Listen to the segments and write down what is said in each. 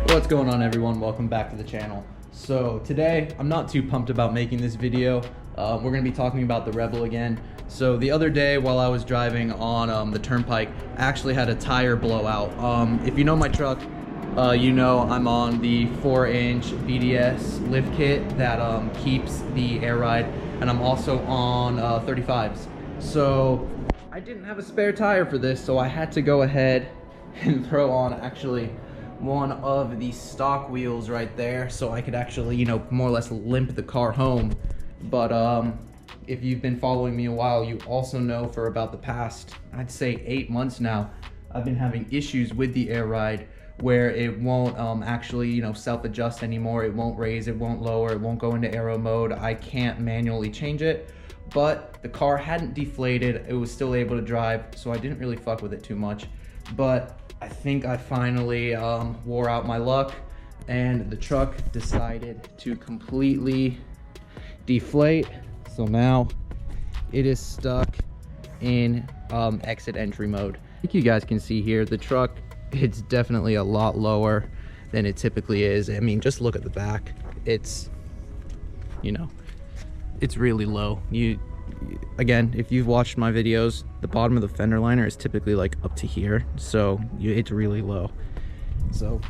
What's going on, everyone? Welcome back to the channel. So today I'm not too pumped about making this video. We're going to be talking about the Rebel again. So the other day while I was driving on the turnpike, I actually had a tire blowout. If you know my truck, you know I'm on the 4-inch BDS lift kit that keeps the air ride, and I'm also on 35s. So I didn't have a spare tire for this, so I had to go ahead and throw on actually one of the stock wheels right there so I could actually, you know, more or less limp the car home. But if you've been following me a while, you also know for about the past, I'd say 8 months now, I've been having issues with the air ride where it won't actually, you know, self-adjust anymore. It won't raise, it won't lower, it won't go into aero mode. I can't manually change it, but the car hadn't deflated. It was still able to drive, so I didn't really fuck with it too much. But I think I finally wore out my luck, and the truck decided to completely deflate. So now it is stuck in exit entry mode. I think you guys can see here, the truck, it's definitely a lot lower than it typically is. I mean, just look at the back. It's, you know, it's really low. Again, if you've watched my videos, the bottom of the fender liner is typically like up to here, so it's really low. So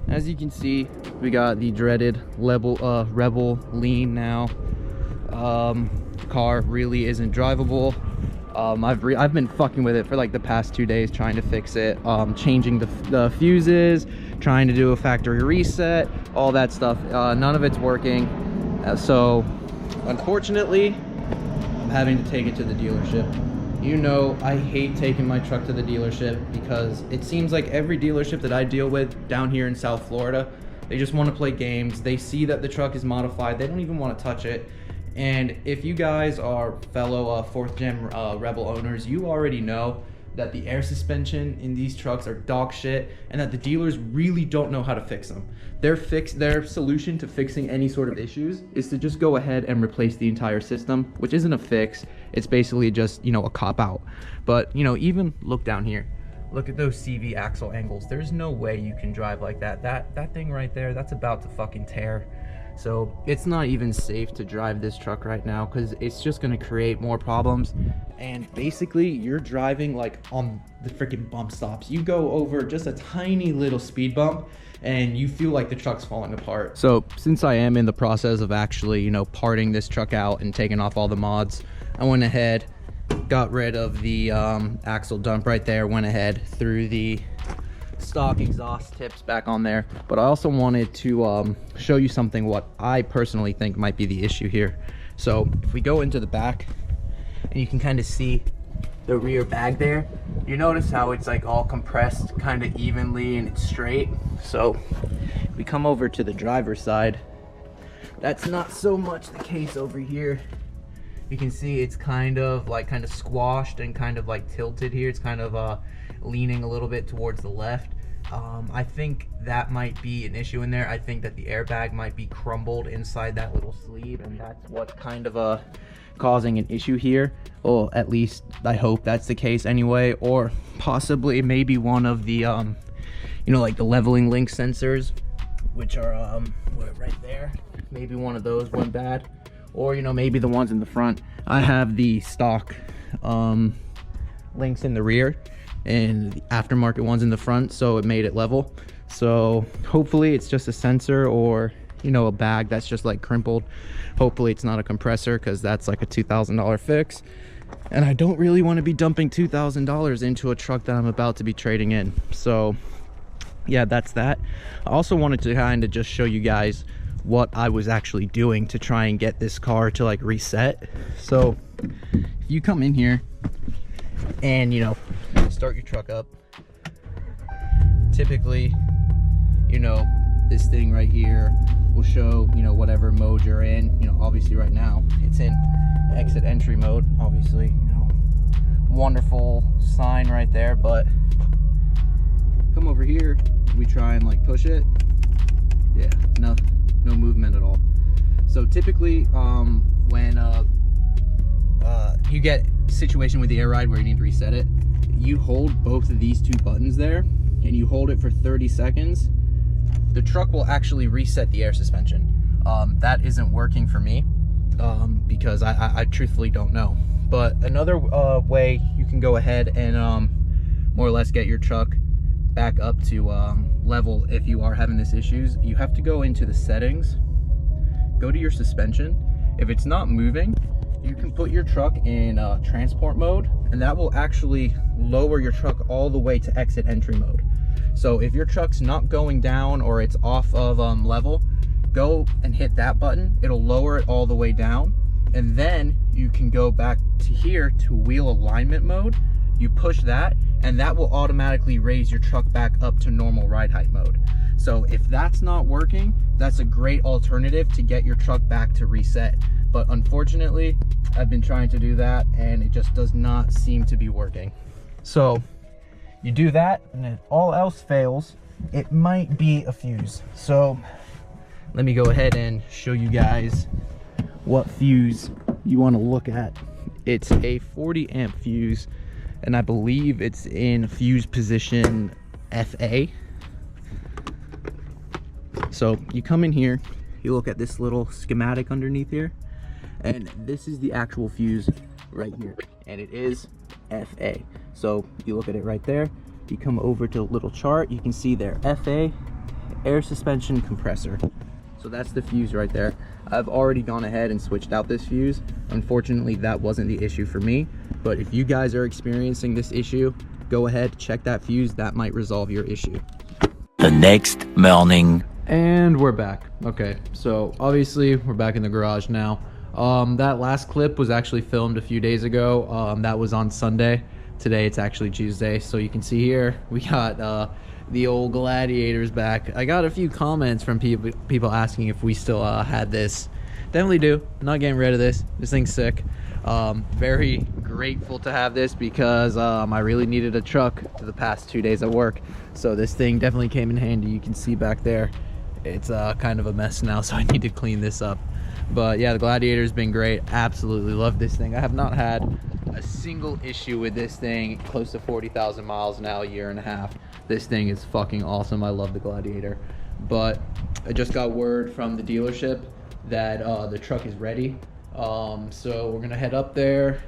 as you can see, we got the dreaded Rebel lean now. The car really isn't drivable. I've been fucking with it for like the past 2 days, trying to fix it, changing the fuses, trying to do a factory reset, all that stuff. None of it's working, so unfortunately I'm having to take it to the dealership. You know, I hate taking my truck to the dealership because it seems like every dealership that I deal with down here in South Florida, they just want to play games. They see that the truck is modified, they don't even want to touch it. And if you guys are fellow 4th gen Rebel owners, you already know that the air suspension in these trucks are dog shit, and that the dealers really don't know how to fix them. Their solution to fixing any sort of issues is to just go ahead and replace the entire system, which isn't a fix. It's basically just, you know, a cop out. But, you know, even look down here. Look at those CV axle angles. There's no way you can drive like that. That thing right there, that's about to fucking tear. So it's not even safe to drive this truck right now because it's just going to create more problems. And basically you're driving like on the freaking bump stops. You go over just a tiny little speed bump and you feel like the truck's falling apart. So since I am in the process of actually, you know, parting this truck out and taking off all the mods, I went ahead, got rid of the axle dump right there, went ahead, threw the stock exhaust tips back on there. But I also wanted to show you something what I personally think might be the issue here. So if we go into the back and you can kind of see the rear bag there, you notice how it's like all compressed kind of evenly and it's straight. So if we come over to the driver's side, that's not so much the case over here. You can see it's kind of squashed and kind of like tilted here. It's kind of leaning a little bit towards the left. I think that might be an issue in there. I think that the airbag might be crumbled inside that little sleeve, and that's what's kind of causing an issue here. Well, at least I hope that's the case anyway. Or possibly maybe one of the you know, like the leveling link sensors, which are right there. Maybe one of those went bad, or you know, maybe the ones in the front. I have the stock links in the rear and the aftermarket ones in the front, so it made it level. So hopefully it's just a sensor, or you know, a bag that's just like crimpled. Hopefully it's not a compressor, because that's like a $2,000 fix, and I don't really want to be dumping $2,000 into a truck that I'm about to be trading in. So yeah, that's that. I also wanted to kind of just show you guys what I was actually doing to try and get this car to like reset. So if you come in here and, you know, start your truck up, typically, you know, this thing right here will show, you know, whatever mode you're in. You know, obviously right now it's in exit entry mode, obviously, you know, wonderful sign right there. But come over here, we try and like push it. Yeah, no movement at all. So typically when you get a situation with the air ride where you need to reset it, you hold both of these two buttons there and you hold it for 30 seconds, the truck will actually reset the air suspension. That isn't working for me because I truthfully don't know. But another way you can go ahead and more or less get your truck back up to level if you are having this issues, you have to go into the settings, go to your suspension. If it's not moving, you can put your truck in transport mode, and that will actually lower your truck all the way to exit entry mode. So if your truck's not going down or it's off of level, go and hit that button. It'll lower it all the way down, and then you can go back to here to wheel alignment mode. You push that, and that will automatically raise your truck back up to normal ride height mode. So if that's not working, that's a great alternative to get your truck back to reset. But unfortunately, I've been trying to do that and it just does not seem to be working. So you do that, and if all else fails, it might be a fuse. So let me go ahead and show you guys what fuse you want to look at. It's a 40 amp fuse, and I believe it's in fuse position FA. So you come in here, you look at this little schematic underneath here, and this is the actual fuse right here, and it is FA. So you look at it right there, you come over to a little chart, you can see there, FA, air suspension compressor. So that's the fuse right there. I've already gone ahead and switched out this fuse. Unfortunately, that wasn't the issue for me, but if you guys are experiencing this issue, go ahead, check that fuse. That might resolve your issue. The next morning. And we're back. Okay, so obviously we're back in the garage now. That last clip was actually filmed a few days ago. That was on Sunday. Today it's actually Tuesday. So you can see here we got the old Gladiators back. I got a few comments from people asking if we still had this. Definitely do. I'm not getting rid of this. This thing's sick. Very grateful to have this because I really needed a truck for the past 2 days at work. So this thing definitely came in handy. You can see back there, it's kind of a mess now, so I need to clean this up. But yeah, the Gladiator's been great. Absolutely love this thing. I have not had a single issue with this thing. Close to 40,000 miles now, a year and a half. This thing is fucking awesome. I love the Gladiator. But I just got word from the dealership that the truck is ready. So we're gonna head up there.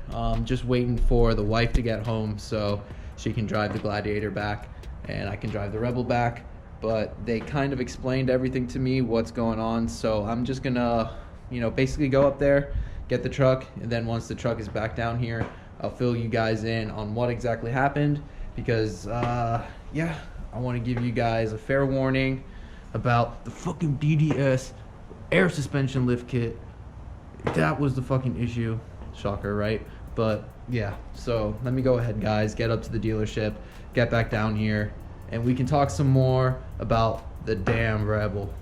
Just waiting for the wife to get home so she can drive the Gladiator back and I can drive the Rebel back. But they kind of explained everything to me, what's going on. So I'm just gonna, basically go up there, get the truck, and then once the truck is back down here, I'll fill you guys in on what exactly happened, because yeah, I want to give you guys a fair warning about the fucking DDS air suspension lift kit. That was the fucking issue. Shocker, right? But yeah, so let me go ahead, guys, get up to the dealership, get back down here, and we can talk some more about the damn Rebel.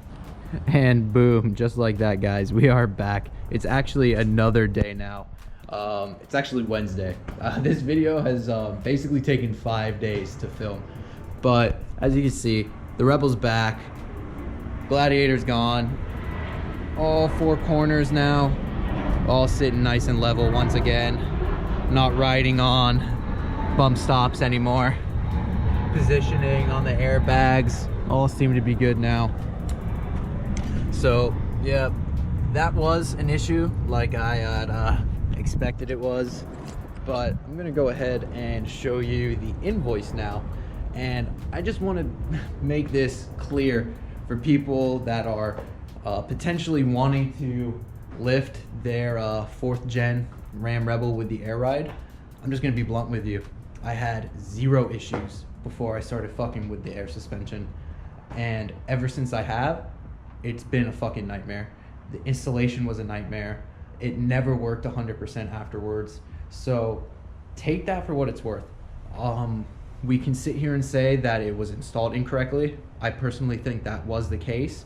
And boom, just like that, guys, we are back. It's actually another day now. It's actually Wednesday. This video has basically taken 5 days to film, but as you can see, the Rebel's back, Gladiator's gone, all four corners now, all sitting nice and level once again, not riding on bump stops anymore. Positioning on the airbags all seem to be good now. So yeah, that was an issue like I had expected it was, but I'm gonna go ahead and show you the invoice now. And I just want to make this clear for people that are potentially wanting to lift their 4th gen Ram Rebel with the air ride. I'm just gonna be blunt with you. I had 0 issues before I started fucking with the air suspension, and ever since I have, it's been a fucking nightmare. The installation was a nightmare. It never worked 100% afterwards. So take that for what it's worth. We can sit here and say that it was installed incorrectly. I personally think that was the case.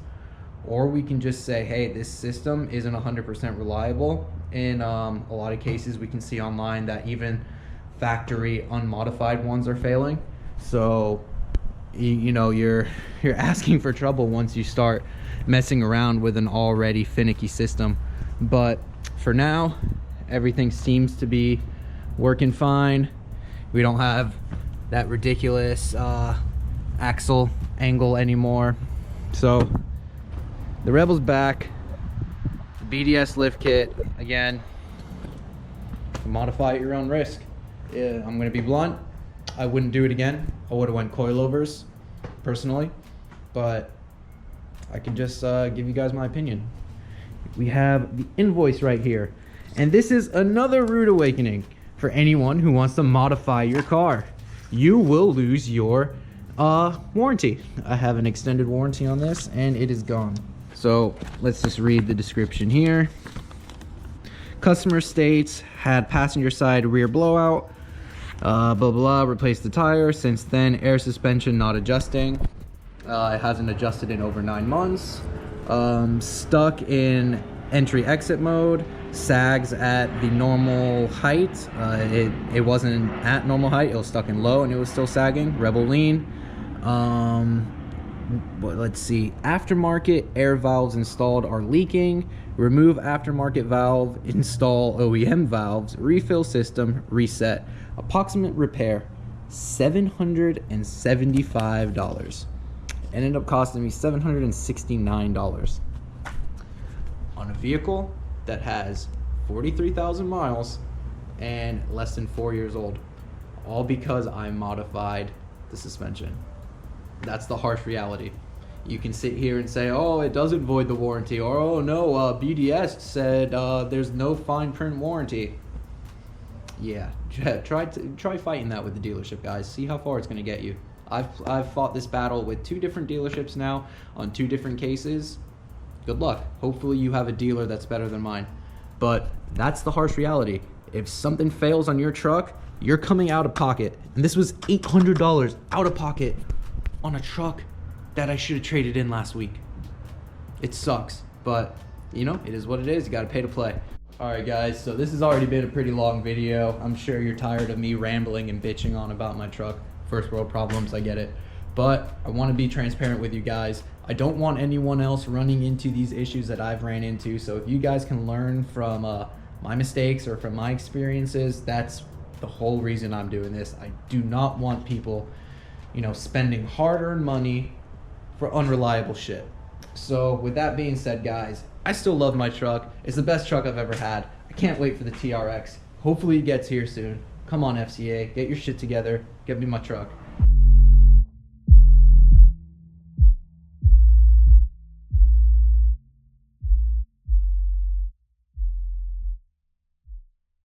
Or we can just say, hey, this system isn't 100% reliable. In a lot of cases, we can see online that even factory unmodified ones are failing. So you're asking for trouble once you start messing around with an already finicky system. But for now, everything seems to be working fine. We don't have that ridiculous axle angle anymore. So the Rebel's back. The BDS lift kit again. Modify at your own risk. Yeah, I'm gonna be blunt. I wouldn't do it again. I would have went coilovers personally, but I can just give you guys my opinion. We have the invoice right here, and this is another rude awakening for anyone who wants to modify your car. You will lose your warranty. I have an extended warranty on this, and it is gone. So let's just read the description here. Customer states had passenger side rear blowout, blah blah, replaced the tire. Since then, air suspension not adjusting. It hasn't adjusted in over 9 months. Stuck in entry exit mode. Sags at the normal height. It wasn't at normal height. It was stuck in low and it was still sagging. Rebel lean. But let's see. Aftermarket air valves installed are leaking. Remove aftermarket valve. Install OEM valves. Refill system. Reset. Approximate repair. $775. Ended up costing me $769 on a vehicle that has 43,000 miles and less than 4 years old, all because I modified the suspension. That's the harsh reality. You can sit here and say, oh, it doesn't void the warranty, or oh no, BDS said there's no fine print warranty. Yeah, try fighting that with the dealership, guys. See how far it's going to get you. I've fought this battle with 2 different dealerships now on 2 different cases. Good luck. Hopefully you have a dealer that's better than mine. But that's the harsh reality. If something fails on your truck, you're coming out of pocket. And this was $800 out of pocket on a truck that I should have traded in last week. It sucks, but you know, it is what it is. You got to pay to play. All right, guys, so this has already been a pretty long video. I'm sure you're tired of me rambling and bitching on about my truck. First world problems, I get it. But I want to be transparent with you guys. I don't want anyone else running into these issues that I've ran into. So if you guys can learn from my mistakes or from my experiences, that's the whole reason I'm doing this. I do not want people, you know, spending hard-earned money for unreliable shit. So with that being said, guys, I still love my truck. It's the best truck I've ever had. I can't wait for the TRX. Hopefully it gets here soon. Come on, FCA, get your shit together. Get me my truck.